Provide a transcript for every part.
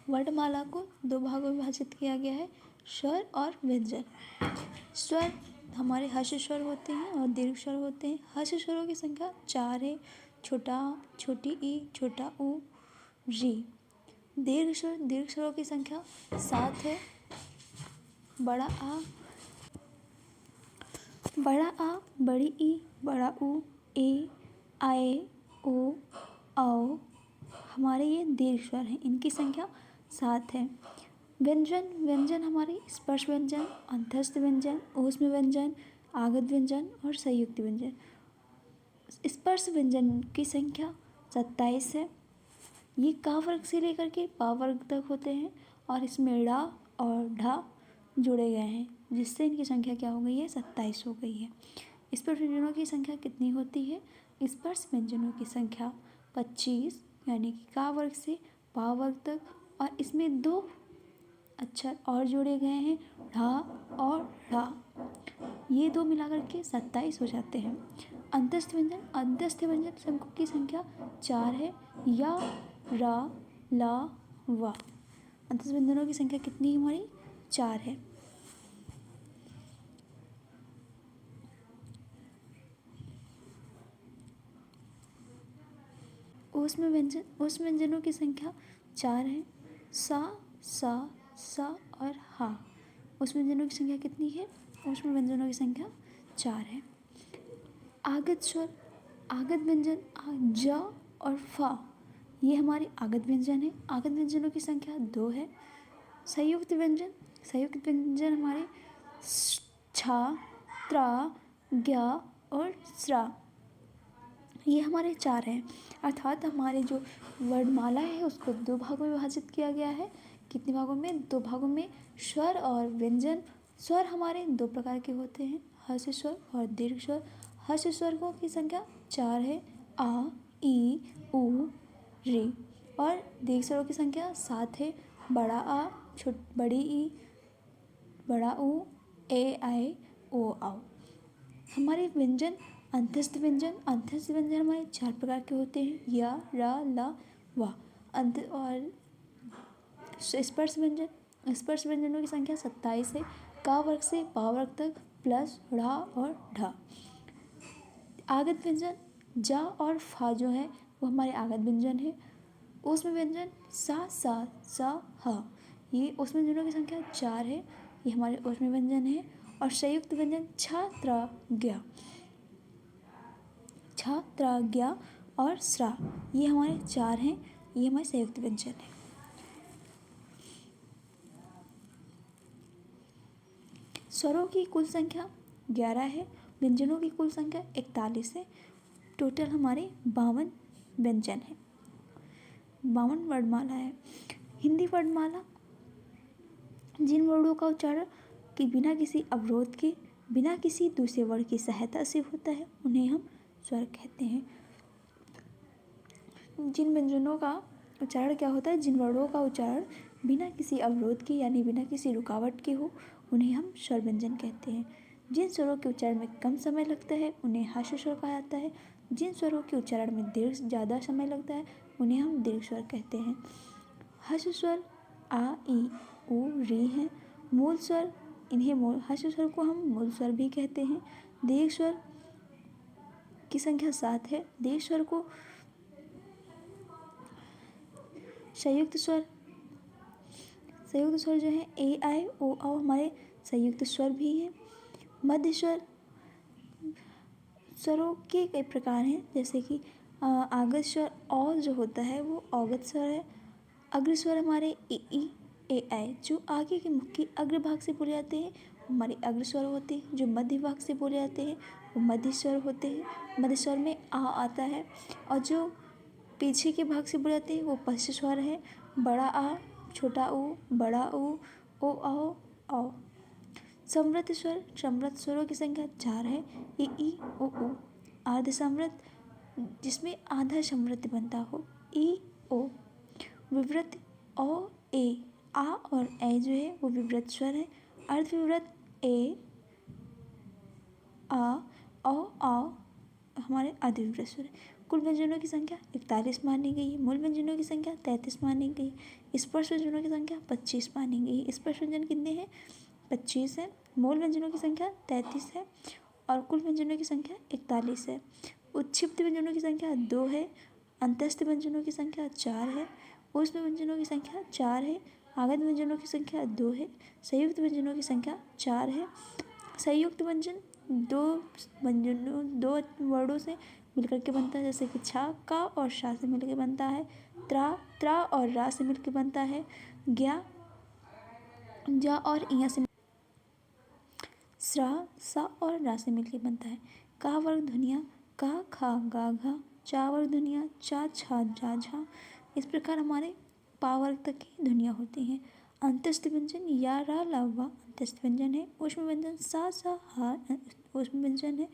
वर्णमाला को दो भागों में विभाजित किया गया है, स्वर और व्यंजन। स्वर हमारे हर्ष स्वर होते हैं और दीर्घ स्वर होते हैं। हर्ष स्वरों की संख्या 4 है, छोटा आ, छोटी ई, छोटा ऊ, री। दीर्घ स्वरों की संख्या 7 है, बड़ा आ, बड़ी ई, बड़ा ऊ, ए, आए, ओ, औ। हमारे ये दीर्घ स्वर हैं, इनकी संख्या 7 है। व्यंजन हमारे स्पर्श व्यंजन, अंतस्थ व्यंजन, ऊष्म व्यंजन, आगत व्यंजन और संयुक्त व्यंजन। स्पर्श व्यंजन की संख्या 27 है। ये का वर्ग से लेकर के पा वर्ग तक होते हैं और इसमें ड़ा और ढा जुड़े गए हैं, जिससे इनकी संख्या क्या हो गई है, 27 हो गई है। स्पर्श व्यंजनों की संख्या कितनी होती है? स्पर्श व्यंजनों की संख्या 25, यानी कि का वर्ग से पा वर्ग तक, और इसमें 2 अक्षर और जोड़े गए हैं, ढा और ढा। ये 2 मिलाकर के 27 हो जाते हैं। अंतस्थ व्यंजन संख्या की संख्या 4 है, या, रा, ला, वा। अंतस्थ व्यंजनों की संख्या कितनी है हमारी? 4 है। ऊष्म व्यंजनों की संख्या 4 है, सा, सा, सा और हा। ऊष्म व्यंजनों की संख्या कितनी है? ऊष्म व्यंजनों की संख्या 4 है। आगत व्यंजन ज और फा, ये हमारे आगत व्यंजन है। आगत व्यंजनों की संख्या 2 है। संयुक्त व्यंजन हमारे छा, त्रा, ज्ञा और स्रा, ये हमारे 4 हैं। अर्थात हमारे जो वर्णमाला है उसको 2 भागों में विभाजित किया गया है। कितने भागों में? 2 भागों में। स्वर और व्यंजन। स्वर हमारे 2 प्रकार के होते हैं, हर्ष स्वर और दीर्घ स्वर। हर्ष स्वरों की संख्या 4 है, आ, ई, ऊ, री। और दीर्घ स्वरों की संख्या 7 है, बड़ा आ, बड़ी ई, बड़ा ऊ, ए, आए, ओ, आओ। हमारे व्यंजन अंतस्थ व्यंजन हमारे 4 प्रकार के होते हैं, या, रा, ला, वा। और स्पर्श व्यंजनों की संख्या 27 है, का वर्ग से पा वर्ग तक प्लस ढ़ा और ढा। आगत व्यंजन जा और फा जो है वो हमारे आगत व्यंजन है। ऊष्म व्यंजन सा, सा, सा, हा, ये ऊष्म व्यंजनों की संख्या 4 है, ये हमारे ऊष्म व्यंजन है। और संयुक्त व्यंजन छा, त्रा, ज्ञा, छा, त्रा, ज्ञा और स्रा, ये हमारे 4 हैं, ये हमारे संयुक्त व्यंजन है। स्वरों की कुल संख्या 11 है, व्यंजनों की कुल संख्या 41 है। टोटल हमारे 52 व्यंजन है, 52 वर्णमाला है। हिंदी वर्णमाला जिन वर्णों का उच्चारण कि बिना किसी अवरोध के, बिना किसी दूसरे वर्ण की सहायता से होता है, उन्हें हम स्वर कहते हैं। जिन व्यंजनों का उच्चारण क्या होता है? जिन वर्णों का उच्चारण बिना किसी अवरोध के यानी बिना किसी रुकावट के हो, उन्हें हम स्वर व्यंजन कहते हैं। जिन स्वरों के उच्चारण में कम समय लगता है उन्हें हर्ष स्वर कहा जाता है। जिन स्वरों के उच्चारण में ज़्यादा समय लगता है उन्हें हम दीर्घ स्वर कहते हैं। हर्ष स्वर आ, ई, ऊ, री हैं। मूल स्वर हर्ष स्वर को हम मूल स्वर भी कहते हैं। दीर्घ स्वर की संख्या 7 है। दीर्घ स्वर को संयुक्त स्वर जो है ए, आए, ओ, औ, हमारे संयुक्त स्वर भी हैं। मध्य स्वरों के कई प्रकार हैं, जैसे कि आगत स्वर औ जो होता है वो औगत स्वर है। अग्र स्वर हमारे ई, ए, आए, जो आगे के मुख के अग्र भाग से बोले जाते हैं हमारे अग्र स्वर होते हैं। जो मध्य भाग से बोले जाते हैं वो मध्य स्वर होते हैं। मध्य स्वर में आ आता है, और जो पीछे के भाग से बोले जाते हैं वो पश्च स्वर है। बड़ा आ, छोटा ऊ, बड़ा ऊ, ओ, आओ, औ। समृद्ध स्वरों की संख्या 4 है, ई, ओ, ऊ। अर्ध समृद्ध जिसमें आधा समृद्ध बनता हो, ई, ओ। विवृत ओ, ए, आ और ए जो है वो विवृत स्वर है। अर्ध विवृत ए, आ, औ, आओ हमारे अर्ध विवृत स्वर है। कुल व्यंजनों की संख्या 41 मानी गई है। मूल व्यंजनों की संख्या 33 मानी गई। स्पर्श व्यंजनों की संख्या 25 मानी गई है। स्पर्श व्यंजन कितने हैं? 25 है। मूल व्यंजनों की संख्या 33 है और कुल व्यंजनों की संख्या 41 है। उत्क्षिप्त व्यंजनों की संख्या 2 है। अंतस्थ व्यंजनों की संख्या 4 है। ऊष्म व्यंजनों की संख्या 4 है। आगत व्यंजनों की संख्या 2 है। संयुक्त व्यंजनों की संख्या 4 है। संयुक्त व्यंजन दो वर्डों से मिलकर के बनता है, जैसे कि छा, का और शा से मिलकर बनता है। त्रा और रा से मिलकर बनता है। ज्ञा, जा और इया से, स्रा, सा और रा से मिलकर बनता है। का वर्ग ध्वनियाँ का, खा, गा, घा। चा वर्ग ध्वनियाँ चा, छा, जा, झा। इस प्रकार हमारे पा वर्ग तक की ध्वनियाँ होती हैं। अंतस्थ व्यंजन या, रा, ला, वा अंतस्थ व्यंजन है। ऊष्म व्यंजन सा, हा ऊष्म व्यंजन है।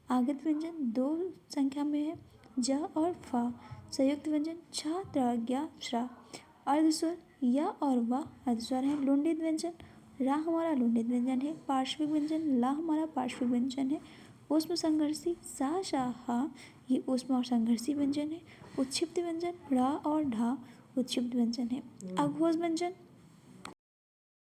आगत व्यंजन 2 संख्या में है, ज और फा। संयुक्त व्यंजन छा, त्रा, ज्ञा, श्रा। अर्धस्वर या और वा अर्धस्वर है। लुंडित व्यंजन रा हमारा लुंडित व्यंजन है। पार्श्विक व्यंजन ला हमारा पार्श्विक व्यंजन है। ऊष्म संघर्षी सा, शा, हा ये ऊष्म और संघर्षी व्यंजन है। उत्क्षिप्त व्यंजन रा और ढा उत्क्षिप्त व्यंजन है। अघोष व्यंजन